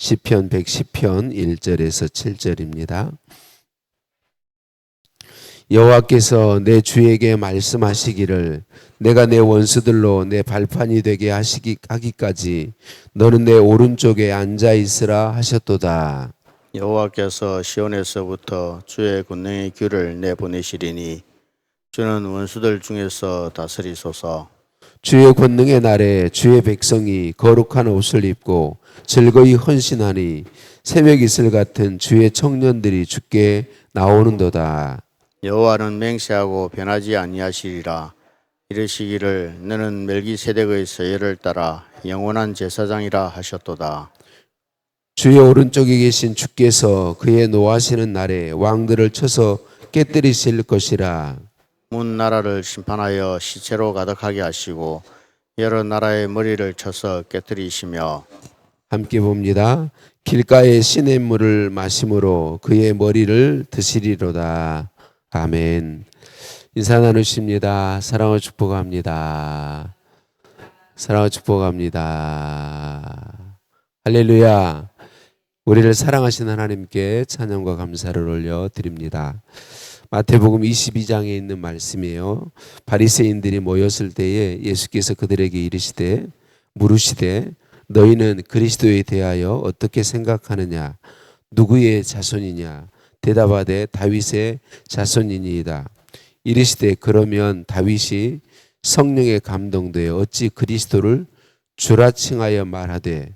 시편 110편 1절에서 7절입니다. 여호와께서 내 주에게 말씀하시기를 내가 내 원수들로 내 발판이 되게 하기까지 너는 내 오른쪽에 앉아 있으라 하셨도다. 여호와께서 시온에서부터 주의 권능의 귀를 내보내시리니 주는 원수들 중에서 다스리소서. 주의 권능의 날에 주의 백성이 거룩한 옷을 입고 즐거이 헌신하니 새벽 이슬 같은 주의 청년들이 주께 나오는도다. 여호와는 맹세하고 변하지 아니하시리라. 이르시기를 너는 멜기세덱의 서열을 따라 영원한 제사장이라 하셨도다. 주의 오른쪽에 계신 주께서 그의 노하시는 날에 왕들을 쳐서 깨뜨리실 것이라. 문 나라를 심판하여 시체로 가득하게 하시고 여러 나라의 머리를 쳐서 깨뜨리시며 함께 봅니다. 길가의 시냇물을 마심으로 그의 머리를 드시리로다. 아멘. 인사 나누십니다. 사랑을 축복합니다. 사랑을 축복합니다. 할렐루야. 우리를 사랑하신 하나님께 찬양과 감사를 올려드립니다. 마태복음 22장에 있는 말씀이에요. 바리새인들이 모였을 때에 예수께서 그들에게 물으시되 너희는 그리스도에 대하여 어떻게 생각하느냐? 누구의 자손이냐? 대답하되 다윗의 자손이니이다. 이르시되 그러면 다윗이 성령에 감동되어 어찌 그리스도를 주라 칭하여 말하되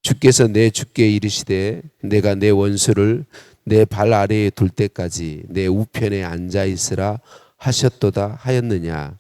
주께서 내 주께 이르시되 내가 내 원수를 내 발 아래에 둘 때까지 내 우편에 앉아 있으라 하셨도다 하였느냐.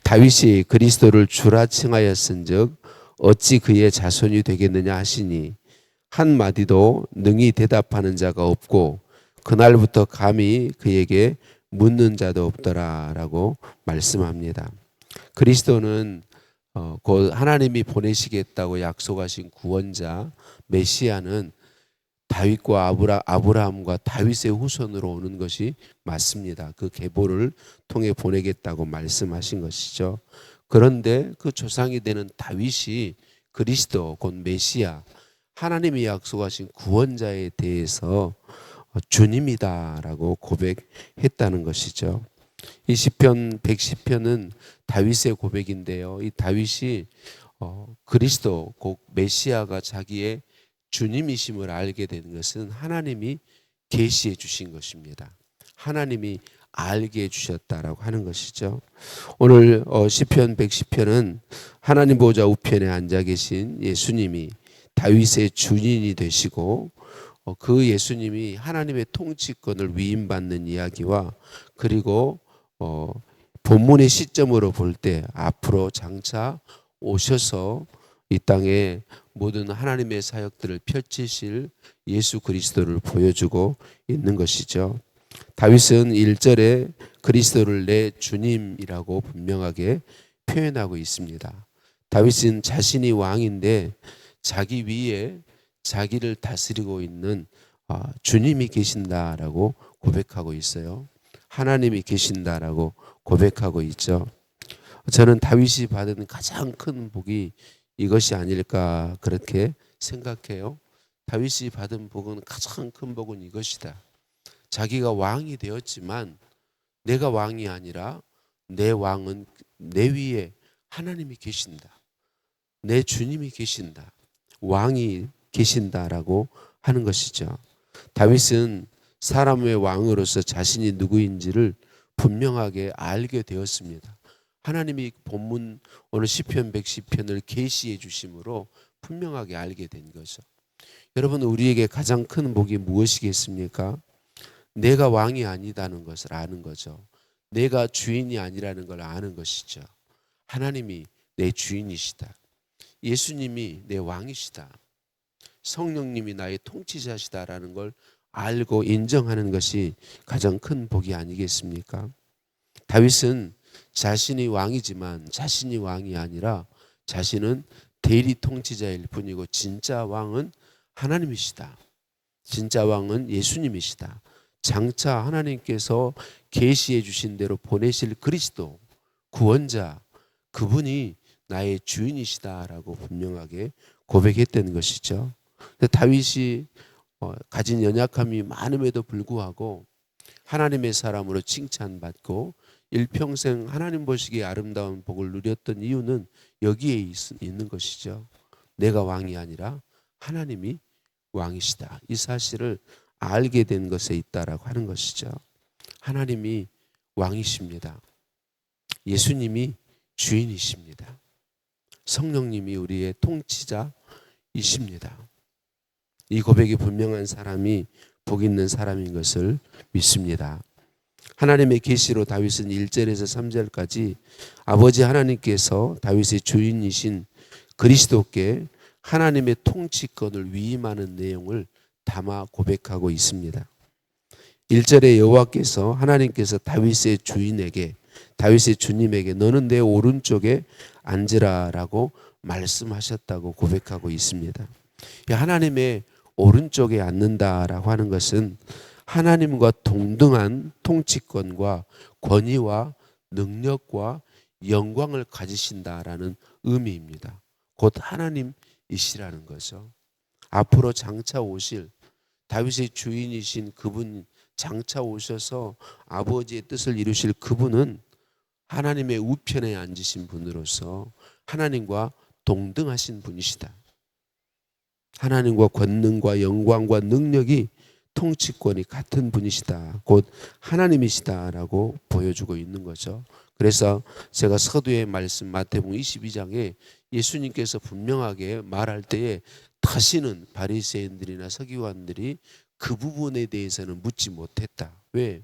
다윗이 그리스도를 주라 칭하였은즉 어찌 그의 자손이 되겠느냐 하시니 한마디도 능히 대답하는 자가 없고 그날부터 감히 그에게 묻는 자도 없더라라고 말씀합니다. 그리스도는 곧 하나님이 보내시겠다고 약속하신 구원자 메시아는 다윗과 아브라함과 다윗의 후손으로 오는 것이 맞습니다. 그 계보를 통해 보내겠다고 말씀하신 것이죠. 그런데 그 조상이 되는 다윗이 그리스도 곧 메시아 하나님이 약속하신 구원자에 대해서 주님이다라고 고백했다는 것이죠. 이 시편 110편은 다윗의 고백인데요. 이 다윗이 그리스도 곧 메시아가 자기의 주님이심을 알게 된 것은 하나님이 계시해 주신 것입니다. 하나님이 알게 해주셨다라고 하는 것이죠. 오늘 시편 110편은 하나님 보좌 우편에 앉아 계신 예수님이 다윗의 주인이 되시고 그 예수님이 하나님의 통치권을 위임받는 이야기와 그리고 본문의 시점으로 볼 때 앞으로 장차 오셔서 이 땅에 모든 하나님의 사역들을 펼치실 예수 그리스도를 보여주고 있는 것이죠. 다윗은 1절에 그리스도를 내 주님이라고 분명하게 표현하고 있습니다. 다윗은 자신이 왕인데 자기 위에 자기를 다스리고 있는 주님이 계신다라고 고백하고 있어요. 하나님이 계신다라고 고백하고 있죠. 저는 다윗이 받은 가장 큰 복이 이것이 아닐까 그렇게 생각해요. 다윗이 받은 복은 가장 큰 복은 이것이다. 자기가 왕이 되었지만 내가 왕이 아니라 내 왕은 내 위에 하나님이 계신다. 내 주님이 계신다. 왕이 계신다라고 하는 것이죠. 다윗은 사람의 왕으로서 자신이 누구인지를 분명하게 알게 되었습니다. 하나님이 본문 오늘 시편 110편을 계시해 주심으로 분명하게 알게 된 거죠. 여러분 우리에게 가장 큰 복이 무엇이겠습니까? 내가 왕이 아니다는 것을 아는 거죠. 내가 주인이 아니라는 걸 아는 것이죠. 하나님이 내 주인이시다. 예수님이 내 왕이시다. 성령님이 나의 통치자시다라는 걸 알고 인정하는 것이 가장 큰 복이 아니겠습니까? 다윗은 자신이 왕이지만 자신이 왕이 아니라 자신은 대리 통치자일 뿐이고 진짜 왕은 하나님이시다. 진짜 왕은 예수님이시다. 장차 하나님께서 계시해 주신 대로 보내실 그리스도 구원자 그분이 나의 주인이시다라고 분명하게 고백했던 것이죠. 근데 다윗이 가진 연약함이 많음에도 불구하고 하나님의 사람으로 칭찬받고 일평생 하나님 보시기에 아름다운 복을 누렸던 이유는 여기에 있는 것이죠. 내가 왕이 아니라 하나님이 왕이시다. 이 사실을 알게 된 것에 있다라고 하는 것이죠. 하나님이 왕이십니다. 예수님이 주인이십니다. 성령님이 우리의 통치자이십니다. 이 고백이 분명한 사람이 복 있는 사람인 것을 믿습니다. 하나님의 계시로 다윗은 1절에서 3절까지 아버지 하나님께서 다윗의 주인이신 그리스도께 하나님의 통치권을 위임하는 내용을 담아 고백하고 있습니다. 1절에 여호와께서 하나님께서 다윗의 주인에게 다윗의 주님에게 너는 내 오른쪽에 앉으라라고 말씀하셨다고 고백하고 있습니다. 하나님의 오른쪽에 앉는다라고 하는 것은 하나님과 동등한 통치권과 권위와 능력과 영광을 가지신다라는 의미입니다. 곧 하나님이시라는 거죠. 앞으로 장차 오실 다윗의 주인이신 그분 장차 오셔서 아버지의 뜻을 이루실 그분은 하나님의 우편에 앉으신 분으로서 하나님과 동등하신 분이시다. 하나님과 권능과 영광과 능력이 통치권이 같은 분이시다. 곧 하나님이시다라고 보여주고 있는 거죠. 그래서 제가 서두의 말씀 마태복음 22장에 예수님께서 분명하게 말할 때에 다시는 바리새인들이나 서기관들이 그 부분에 대해서는 묻지 못했다. 왜?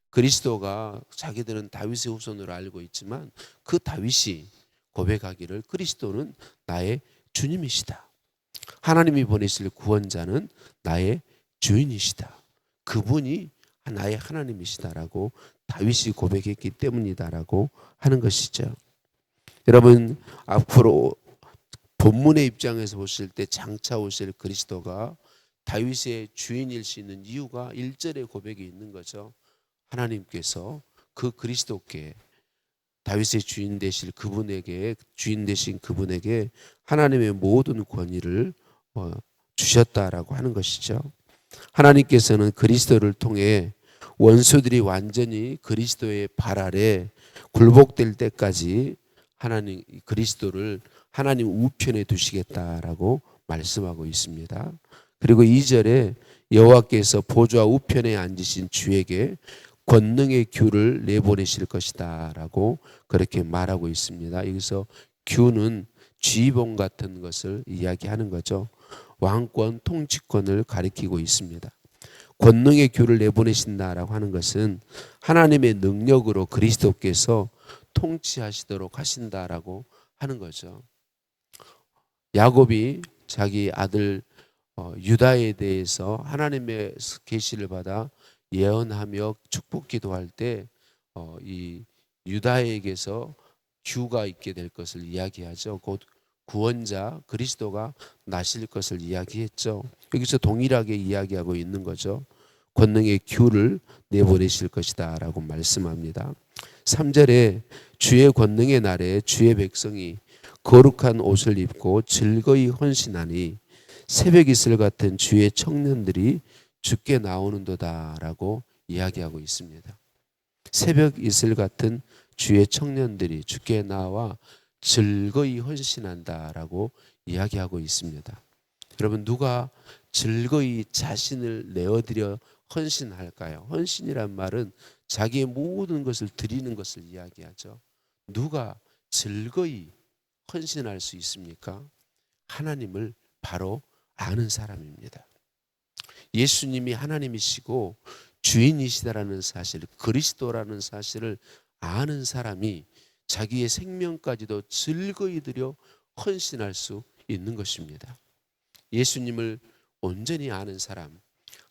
그리스도가 자기들은 다윗의 후손으로 알고 있지만 그 다윗이 고백하기를 그리스도는 나의 주님이시다. 하나님이 보내실 구원자는 나의 주인이시다. 그분이 나의 하나님이시다라고 다윗이 고백했기 때문이다라고 하는 것이죠. 여러분 앞으로 본문의 입장에서 보실 때 장차 오실 그리스도가 다윗의 주인일 수 있는 이유가 1절의 고백이 있는 거죠. 하나님께서 그 그리스도께 다윗의 주인 되신 그분에게 하나님의 모든 권위를 주셨다라고 하는 것이죠. 하나님께서는 그리스도를 통해 원수들이 완전히 그리스도의 발 아래 굴복될 때까지 그리스도를 하나님 우편에 두시겠다라고 말씀하고 있습니다. 그리고 2절에 여호와께서 보좌 우편에 앉으신 주에게 권능의 규를 내보내실 것이다 라고 그렇게 말하고 있습니다. 여기서 규는 쥐봉 같은 것을 이야기하는 거죠. 왕권, 통치권을 가리키고 있습니다. 권능의 규를 내보내신다라고 하는 것은 하나님의 능력으로 그리스도께서 통치하시도록 하신다라고 하는 거죠. 야곱이 자기 아들 유다에 대해서 하나님의 계시를 받아 예언하며 축복 기도할 때 이 유다에게서 규가 있게 될 것을 이야기하죠. 곧 구원자 그리스도가 나실 것을 이야기했죠. 여기서 동일하게 이야기하고 있는 거죠. 권능의 규를 내보내실 것이다 라고 말씀합니다. 3절에 주의 권능의 날에 주의 백성이 거룩한 옷을 입고 즐거이 헌신하니 새벽 이슬 같은 주의 청년들이 주께 나오는도다 라고 이야기하고 있습니다. 새벽 이슬 같은 주의 청년들이 주께 나와 즐거이 헌신한다 라고 이야기하고 있습니다. 여러분 누가 즐거이 자신을 내어드려 헌신할까요? 헌신이란 말은 자기의 모든 것을 드리는 것을 이야기하죠. 누가 즐거이 헌신할 수 있습니까? 하나님을 바로 아는 사람입니다. 예수님이 하나님이시고 주인이시다라는 사실, 그리스도라는 사실을 아는 사람이 자기의 생명까지도 즐거이 들여 헌신할 수 있는 것입니다. 예수님을 온전히 아는 사람,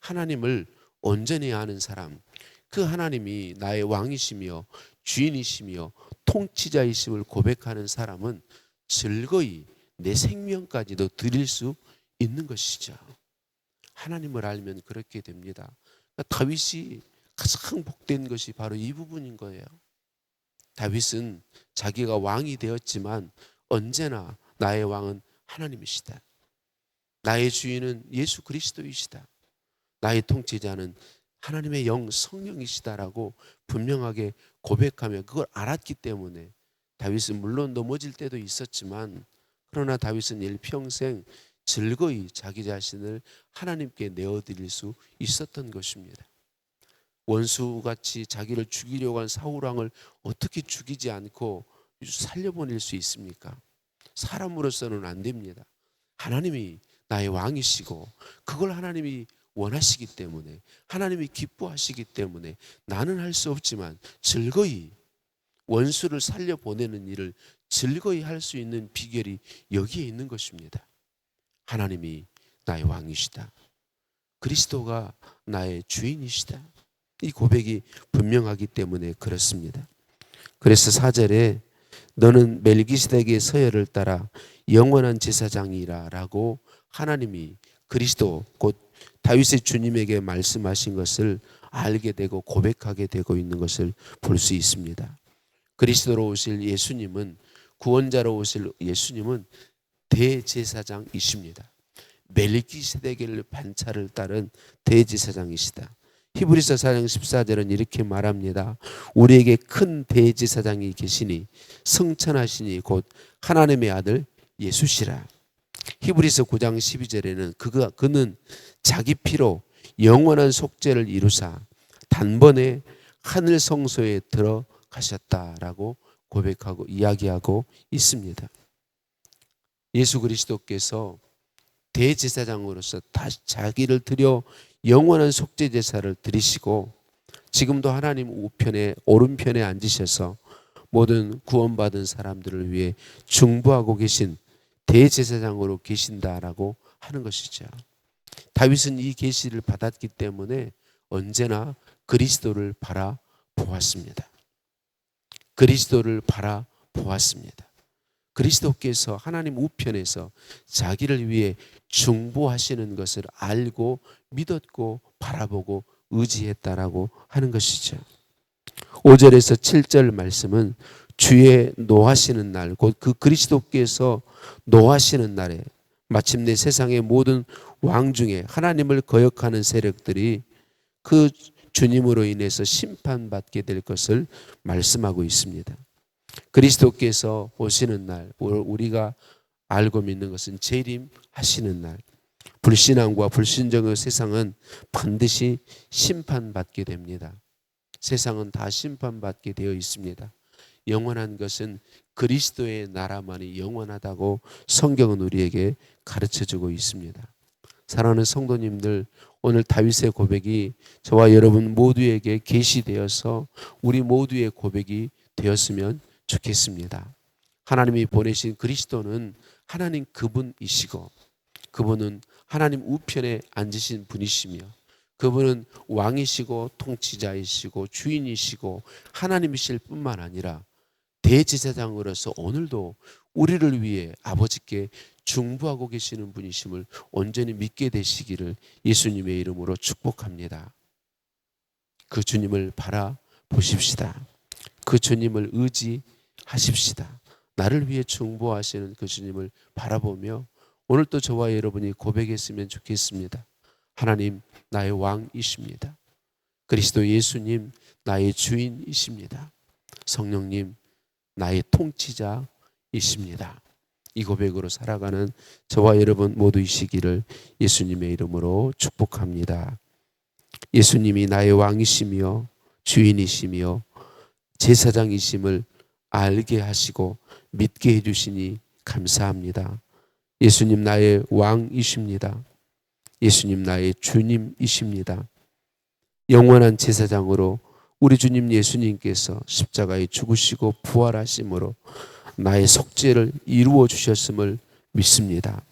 하나님을 온전히 아는 사람, 그 하나님이 나의 왕이시며 주인이시며 통치자이심을 고백하는 사람은 즐거이 내 생명까지도 드릴 수 있는 것이죠. 하나님을 알면 그렇게 됩니다. 다윗이 가장 복된 것이 바로 이 부분인 거예요. 다윗은 자기가 왕이 되었지만 언제나 나의 왕은 하나님이시다. 나의 주인은 예수 그리스도이시다. 나의 통치자는 하나님의 영 성령이시다라고 분명하게 고백하며 그걸 알았기 때문에 다윗은 물론 넘어질 때도 있었지만 그러나 다윗은 일평생 즐거이 자기 자신을 하나님께 내어드릴 수 있었던 것입니다. 원수같이 자기를 죽이려고 한 사울왕을 어떻게 죽이지 않고 살려보낼 수 있습니까? 사람으로서는 안 됩니다. 하나님이 나의 왕이시고 그걸 하나님이 원하시기 때문에 하나님이 기뻐하시기 때문에 나는 할 수 없지만 즐거이 원수를 살려보내는 일을 즐거이 할 수 있는 비결이 여기에 있는 것입니다. 하나님이 나의 왕이시다. 그리스도가 나의 주인이시다. 이 고백이 분명하기 때문에 그렇습니다. 그래서 4절에 너는 멜기세덱의 서열을 따라 영원한 제사장이라 라고 하나님이 그리스도 곧 다윗의 주님에게 말씀하신 것을 알게 되고 고백하게 되고 있는 것을 볼 수 있습니다. 그리스도로 오실 예수님은 구원자로 오실 예수님은 대제사장이십니다. 멜기세덱의 반차를 따른 대제사장이시다. 히브리서 4장 14절은 이렇게 말합니다. 우리에게 큰 대제사장이 계시니 성천하시니 곧 하나님의 아들 예수시라. 히브리서 9장 12절에는 그는 자기 피로 영원한 속죄를 이루사 단번에 하늘 성소에 들어가셨다라고 고백하고 이야기하고 있습니다. 예수 그리스도께서 대제사장으로서 다시 자기를 드려 영원한 속죄 제사를 드리시고 지금도 하나님 우편에 오른편에 앉으셔서 모든 구원받은 사람들을 위해 중보하고 계신 대제사장으로 계신다라고 하는 것이죠. 다윗은 이 계시를 받았기 때문에 언제나 그리스도를 바라보았습니다. 그리스도를 바라보았습니다. 그리스도께서 하나님 우편에서 자기를 위해 중보하시는 것을 알고 믿었고 바라보고 의지했다라고 하는 것이죠. 5절에서 7절 말씀은 주의 노하시는 날, 곧 그 그리스도께서 노하시는 날에 마침내 세상의 모든 왕 중에 하나님을 거역하는 세력들이 그 주님으로 인해서 심판받게 될 것을 말씀하고 있습니다. 그리스도께서 오시는 날, 우리가 알고 믿는 것은 재림하시는 날, 불신앙과 불신정의 세상은 반드시 심판받게 됩니다. 세상은 다 심판받게 되어 있습니다. 영원한 것은 그리스도의 나라만이 영원하다고 성경은 우리에게 가르쳐주고 있습니다. 사랑하는 성도님들, 오늘 다윗의 고백이 저와 여러분 모두에게 계시되어서 우리 모두의 고백이 되었으면 좋겠습니다. 하나님이 보내신 그리스도는 하나님 그분이시고 그분은 하나님 우편에 앉으신 분이시며 그분은 왕이시고 통치자이시고 주인이시고 하나님이실 뿐만 아니라 대제사장으로서 오늘도 우리를 위해 아버지께 중보하고 계시는 분이심을 온전히 믿게 되시기를 예수님의 이름으로 축복합니다. 그 주님을 바라보십시다. 그 주님을 의지하십시다. 나를 위해 중보하시는 그 주님을 바라보며 오늘 또 저와 여러분이 고백했으면 좋겠습니다. 하나님 나의 왕이십니다. 그리스도 예수님 나의 주인이십니다. 성령님 나의 통치자이십니다. 이 고백으로 살아가는 저와 여러분 모두이시기를 예수님의 이름으로 축복합니다. 예수님이 나의 왕이시며 주인이시며 제사장이심을 알게 하시고 믿게 해주시니 감사합니다. 예수님 나의 왕이십니다. 예수님 나의 주님이십니다. 영원한 제사장으로 우리 주님 예수님께서 십자가에 죽으시고 부활하심으로 나의 속죄를 이루어 주셨음을 믿습니다.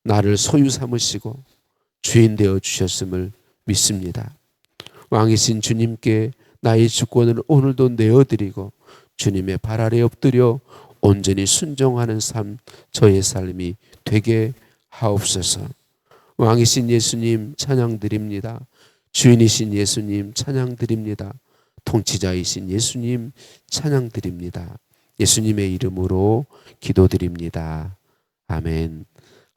나를 소유 삼으시고 주인 되어 주셨음을 믿습니다. 왕이신 주님께 나의 주권을 오늘도 내어드리고 주님의 발 아래 엎드려 온전히 순종하는 삶, 저의 삶이 되게 하옵소서. 왕이신 예수님 찬양드립니다. 주인이신 예수님 찬양드립니다. 통치자이신 예수님 찬양드립니다. 예수님의 이름으로 기도드립니다. 아멘.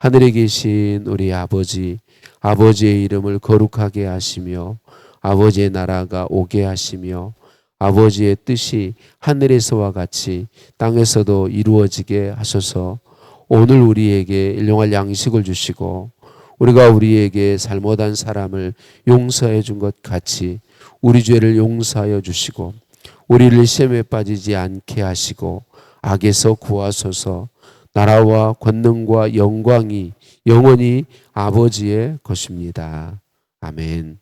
하늘에 계신 우리 아버지, 아버지의 이름을 거룩하게 하시며 아버지의 나라가 오게 하시며 아버지의 뜻이 하늘에서와 같이 땅에서도 이루어지게 하소서. 오늘 우리에게 일용할 양식을 주시고 우리가 우리에게 잘못한 사람을 용서해 준 것 같이 우리 죄를 용서하여 주시고 우리를 시험에 빠지지 않게 하시고 악에서 구하소서. 나라와 권능과 영광이 영원히 아버지의 것입니다. 아멘.